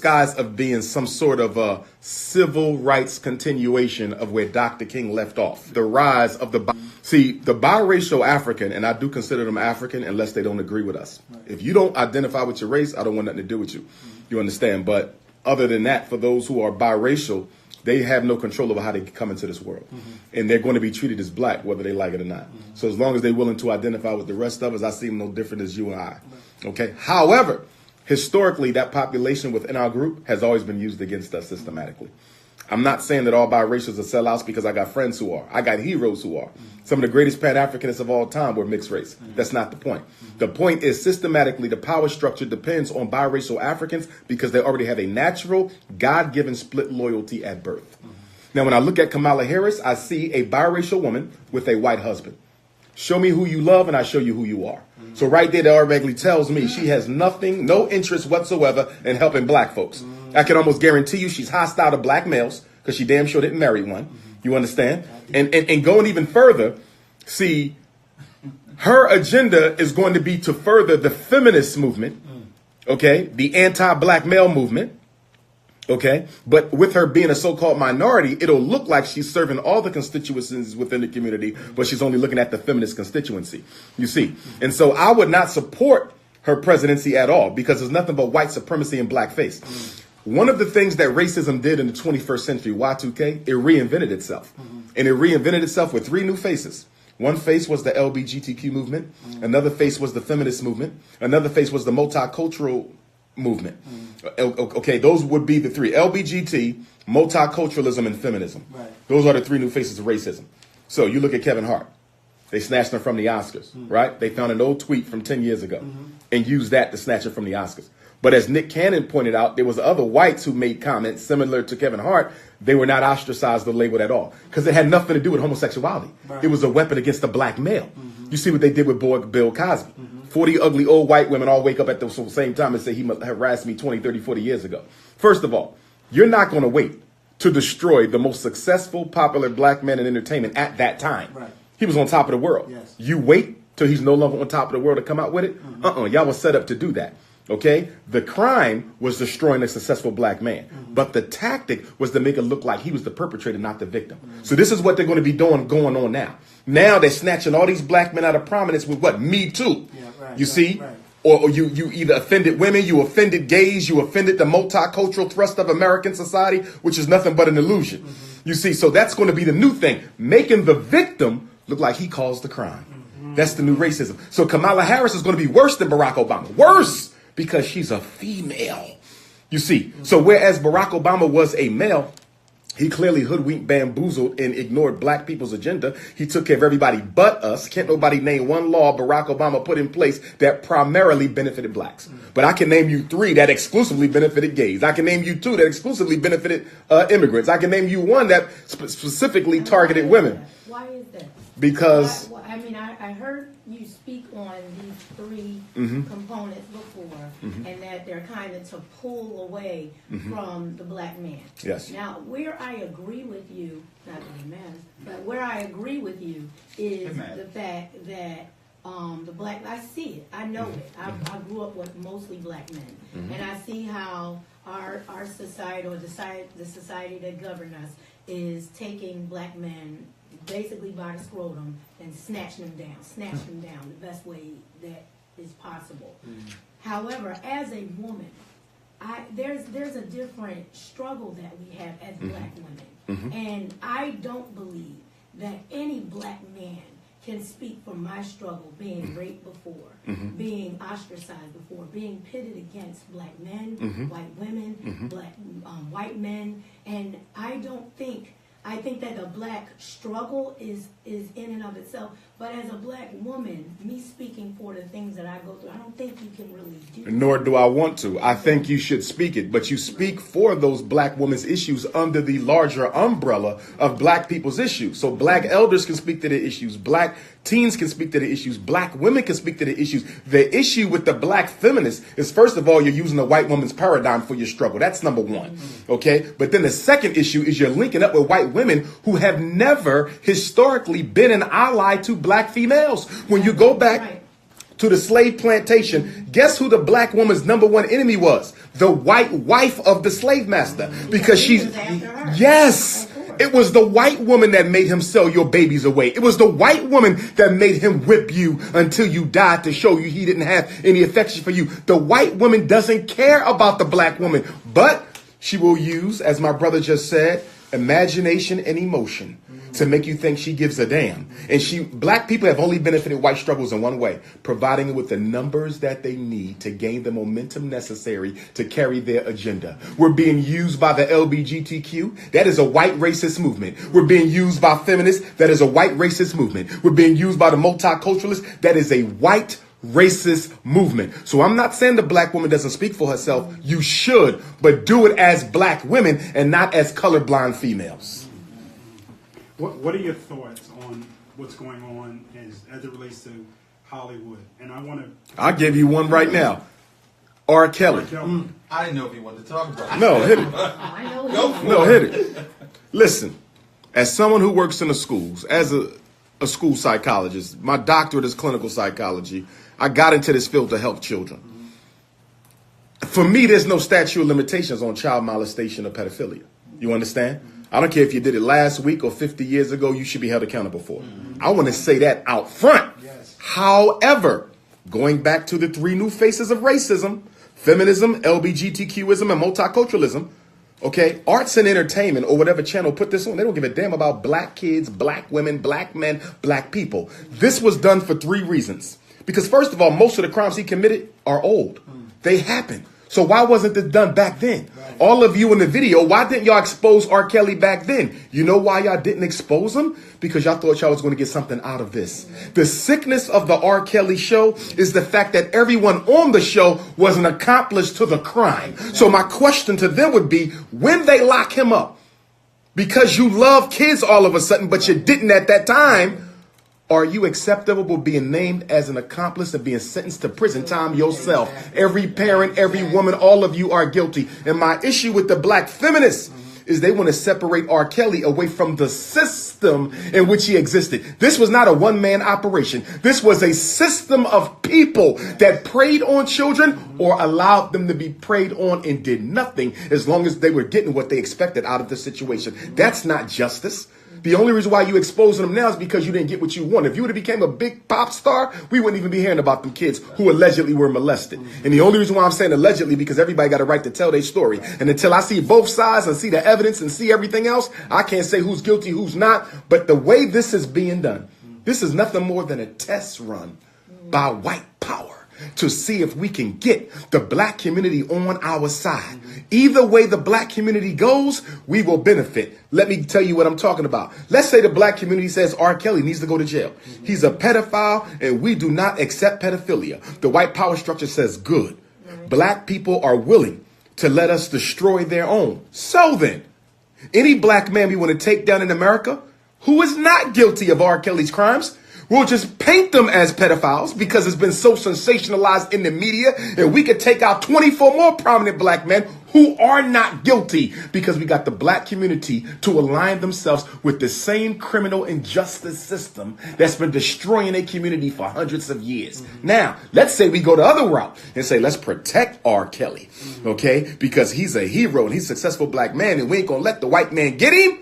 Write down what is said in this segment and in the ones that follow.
disguise of being some sort of a civil rights continuation of where Dr. King left off. The rise of the biracial African, and I do consider them African unless they don't agree with us. Right. If you don't identify with your race, I don't want nothing to do with you. You understand? But other than that, for those who are biracial, they have no control over how they come into this world. And they're going to be treated as black, whether they like it or not. So as long as they're willing to identify with the rest of us, I see them no different as you and I. Okay. However, historically, that population within our group has always been used against us systematically. I'm not saying that all biracials are sellouts, because I got friends who are. I got heroes who are. Some of the greatest Pan-Africanists of all time were mixed race. That's not the point. The point is, systematically, the power structure depends on biracial Africans because they already have a natural, God-given split loyalty at birth. Now, when I look at Kamala Harris, I see a biracial woman with a white husband. Show me who you love and I show you who you are. So right there, that automatically tells me she has nothing, no interest whatsoever in helping black folks. I can almost guarantee you she's hostile to black males because she damn sure didn't marry one. You understand? And going even further, see, her agenda is going to be to further the feminist movement, okay, the anti-black male movement. Okay, but with her being a so-called minority, it'll look like she's serving all the constituencies within the community, but she's only looking at the feminist constituency, you see. And so I would not support her presidency at all because there's nothing but white supremacy and blackface. One of the things that racism did in the 21st century, Y2K, it reinvented itself. And it reinvented itself with three new faces. One face was the LGBTQ movement. Another face was the feminist movement. Another face was the multicultural movement. Okay, those would be the three: LBGT, multiculturalism, and feminism. Right. Those are the three new faces of racism. So you look at Kevin Hart. They snatched him from the Oscars, right? They found an old tweet from 10 years ago and used that to snatch him from the Oscars. But as Nick Cannon pointed out, there was other whites who made comments similar to Kevin Hart. They were not ostracized or labeled at all because it had nothing to do with homosexuality. Right. It was a weapon against the black male. You see what they did with Bill Cosby. 40 ugly old white women all wake up at the same time and say he harassed me 20, 30, 40 years ago. First of all, you're not going to wait to destroy the most successful, popular black man in entertainment at that time. Right. He was on top of the world. Yes. You wait till he's no longer on top of the world to come out with it? Y'all were set up to do that. Okay, the crime was destroying a successful black man, but the tactic was to make it look like he was the perpetrator, not the victim. So this is what they're going to be going on now. Now they're snatching all these black men out of prominence with what? Me Too. Yeah, right, you see? Right. Or you either offended women, you offended gays, you offended the multicultural thrust of American society, which is nothing but an illusion. You see, so that's going to be the new thing, making the victim look like he caused the crime. That's the new racism. So Kamala Harris is going to be worse than Barack Obama. Worse! Because she's a female. You see, so whereas Barack Obama was a male, he clearly hoodwinked, bamboozled, and ignored black people's agenda. He took care of everybody but us. Can't nobody name one law Barack Obama put in place that primarily benefited blacks. But I can name you three that exclusively benefited gays. I can name you two that exclusively benefited immigrants. I can name you one that specifically targeted women. Why is that? Because I mean, I heard you speak on these three components before, and that they're kind of to pull away from the black man. Yes. Now, where I agree with you, not that it matters, but where I agree with you is the fact that the black, I see it, I know it. I grew up with mostly black men, and I see how our society, or the society that governs us, is taking black men basically by the scrotum and snatch them down the best way that is possible. However, as a woman, there's a different struggle that we have as black women, and I don't believe that any black man can speak for my struggle, being raped before, being ostracized before, being pitted against black men, white women, black white men, and I think that the black struggle is in and of itself. But as a black woman, me speaking for the things that I go through, I don't think you can really do that. Nor do I want to. I think you should speak it. But you speak for those black women's issues under the larger umbrella of black people's issues. So black elders can speak to the issues. Black teens can speak to the issues. Black women can speak to the issues. The issue with the black feminists is, first of all, you're using a white woman's paradigm for your struggle. That's number one. Okay? But then the second issue is you're linking up with white women who have never historically been an ally to black females. When you go back to the slave plantation, guess who the black woman's number one enemy was? The white wife of the slave master. Because she's, yes, it was the white woman that made him sell your babies away. It was the white woman that made him whip you until you died to show you he didn't have any affection for you. The white woman doesn't care about the black woman, but she will use, as my brother just said, imagination and emotion to make you think she gives a damn. And black people have only benefited white struggles in one way, providing them with the numbers that they need to gain the momentum necessary to carry their agenda. We're being used by the LGBTQ. That is a white racist movement. We're being used by feminists. That is a white racist movement. We're being used by the multiculturalists. That is a white racist movement. So I'm not saying the black woman doesn't speak for herself. You should, but do it as black women and not as colorblind females. What are your thoughts on what's going on as it relates to Hollywood? And I'll give you one right now. R. Kelly. I didn't know if you wanted to talk about it. No, hit it. Go for No, hit it. Listen, as someone who works in the schools, as a school psychologist, my doctorate is clinical psychology. I got into this field to help children. For me, there's no statute of limitations on child molestation or pedophilia. You understand? I don't care if you did it last week or 50 years ago, you should be held accountable for it. I want to say that out front. Yes. However, going back to the three new faces of racism, feminism, LGBTQism, and multiculturalism, okay, arts and entertainment or whatever channel put this on, they don't give a damn about black kids, black women, black men, black people. This was done for three reasons. Because first of all, most of the crimes he committed are old. They happened. So why wasn't this done back then? Right. All of you in the video, why didn't y'all expose R. Kelly back then? You know why y'all didn't expose him? Because y'all thought y'all was going to get something out of this. The sickness of the R. Kelly show is the fact that everyone on the show was an accomplice to the crime. So my question to them would be, when they lock him up, because you love kids all of a sudden, but you didn't at that time, are you acceptable with being named as an accomplice and being sentenced to prison time yourself? Every parent, every woman, all of you are guilty. And my issue with the black feminists is they want to separate R. Kelly away from the system in which he existed. This was not a one-man operation. This was a system of people that preyed on children or allowed them to be preyed on and did nothing as long as they were getting what they expected out of the situation. That's not justice. The only reason why you exposing them now is because you didn't get what you wanted. If you would have became a big pop star, we wouldn't even be hearing about them kids who allegedly were molested. And the only reason why I'm saying allegedly, because everybody got a right to tell their story. And until I see both sides and see the evidence and see everything else, I can't say who's guilty, who's not. But the way this is being done, this is nothing more than a test run by white power to see if we can get the black community on our side. Either way the black community goes, we will benefit. Let me tell you what I'm talking about. Let's say the black community says R. Kelly needs to go to jail. He's a pedophile and we do not accept pedophilia. The white power structure says good. Black people are willing to let us destroy their own. So then, any black man we want to take down in America who is not guilty of R. Kelly's crimes, we'll just paint them as pedophiles because it's been so sensationalized in the media, and we could take out 24 more prominent black men who are not guilty because we got the black community to align themselves with the same criminal injustice system that's been destroying a community for hundreds of years. Now, let's say we go the other route and say, let's protect R. Kelly, okay? Because he's a hero and he's a successful black man and we ain't gonna let the white man get him.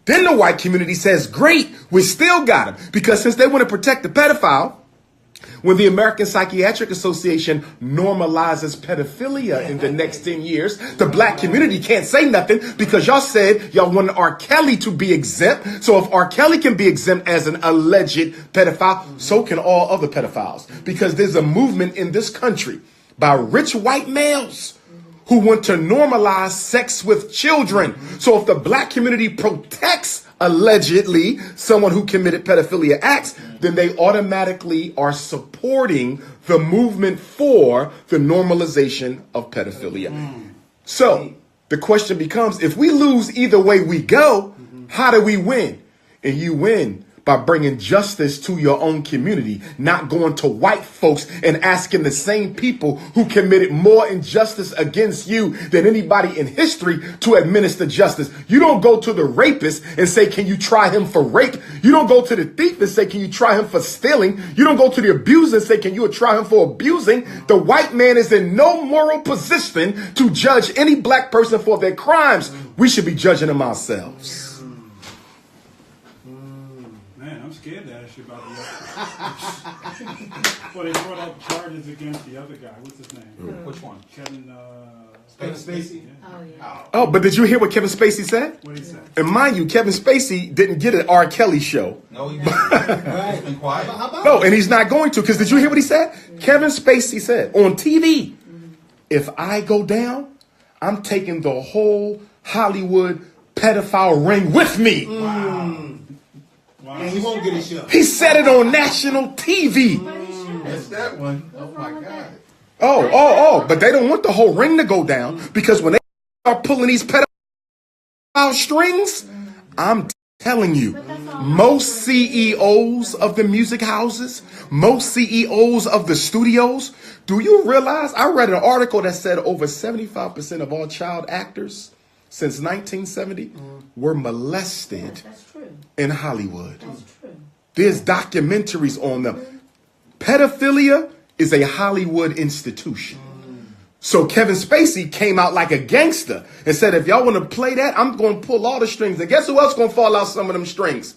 Then the white community says, great, we still got him. Because since they want to protect the pedophile, when the American Psychiatric Association normalizes pedophilia in the next 10 years, the black community can't say nothing because y'all said y'all wanted R. Kelly to be exempt. So if R. Kelly can be exempt as an alleged pedophile, so can all other pedophiles. Because there's a movement in this country by rich white males who want to normalize sex with children. So if the black community protects allegedly someone who committed pedophilia acts, then they automatically are supporting the movement for the normalization of pedophilia. So the question becomes, if we lose either way we go, how do we win? And you win by bringing justice to your own community, not going to white folks and asking the same people who committed more injustice against you than anybody in history to administer justice. You don't go to the rapist and say, can you try him for rape? You don't go to the thief and say, can you try him for stealing? You don't go to the abuser and say, can you try him for abusing? The white man is in no moral position to judge any black person for their crimes. We should be judging them ourselves. Man, I'm scared to ask you about the other. Well, they brought up charges against the other guy. What's his name? Which one? Kevin Spacey? Yeah. Oh, yeah. Oh, but did you hear what Kevin Spacey said? What did he say? And mind you, Kevin Spacey didn't get an R. Kelly show. No, he didn't. He's been quiet. No, and he's not going to, because did you hear what he said? Kevin Spacey said on TV, if I go down, I'm taking the whole Hollywood pedophile ring with me. Wow. And he won't get a show. He said it on national TV. That's that one. Oh my God. But they don't want the whole ring to go down, because when they start pulling these pedophile strings, I'm telling you, most CEOs of the music houses, most CEOs of the studios, do you realize, I read an article that said over 75% of all child actors since 1970 were molested That's true. in Hollywood. That's true. There's documentaries on them. Pedophilia is a Hollywood institution. So Kevin Spacey came out like a gangster and said, if y'all want to play that, I'm going to pull all the strings. And guess who else going to fall out some of them strings?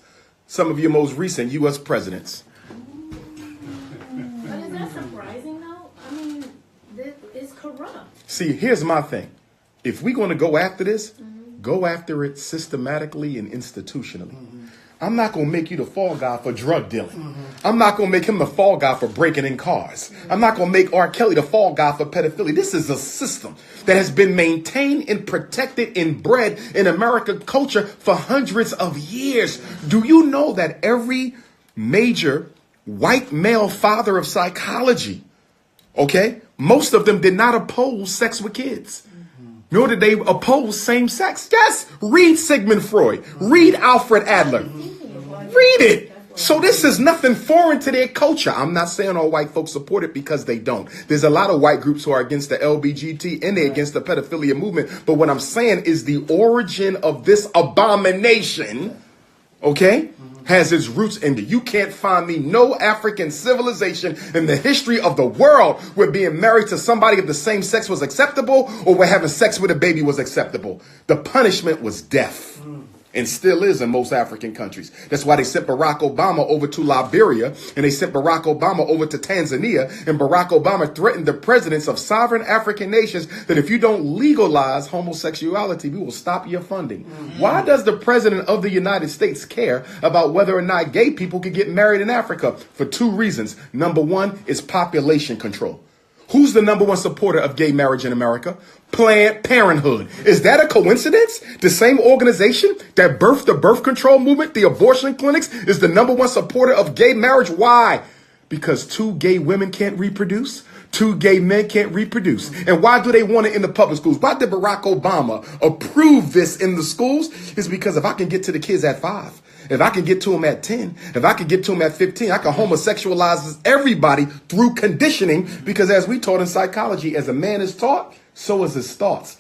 Some of your most recent U.S. presidents. But is that surprising, though? I mean, it's corrupt. See, here's my thing. If we're going to go after this, go after it systematically and institutionally. I'm not going to make you the fall guy for drug dealing. I'm not going to make him the fall guy for breaking in cars. I'm not going to make R. Kelly the fall guy for pedophilia. This is a system that has been maintained and protected and bred in American culture for hundreds of years. Do you know that every major white male father of psychology, okay, most of them did not oppose sex with kids? Nor did they oppose same sex. Yes, read Sigmund Freud. Read Alfred Adler. Read it. So this is nothing foreign to their culture. I'm not saying all white folks support it, because they don't. There's a lot of white groups who are against the LGBT and they're against the pedophilia movement. But what I'm saying is the origin of this abomination, okay, has its roots in the. You can't find me no African civilization in the history of the world where being married to somebody of the same sex was acceptable, or where having sex with a baby was acceptable. The punishment was death. And still is in most African countries. That's why they sent Barack Obama over to Liberia, and they sent Barack Obama over to Tanzania, and Barack Obama threatened the presidents of sovereign African nations that if you don't legalize homosexuality, we will stop your funding. Why does the president of the United States care about whether or not gay people can get married in Africa? For two reasons. Number one is population control. Who's the number one supporter of gay marriage in America? Planned Parenthood. Is that a coincidence? The same organization that birthed the birth control movement, the abortion clinics, is the number one supporter of gay marriage. Why? Because two gay women can't reproduce. Two gay men can't reproduce. And why do they want it in the public schools? Why did Barack Obama approve this in the schools? It's because if I can get to the kids at 5, if I can get to them at 10, if I can get to them at 15, I can homosexualize everybody through conditioning, because as we taught in psychology, as a man is taught, so is his thoughts.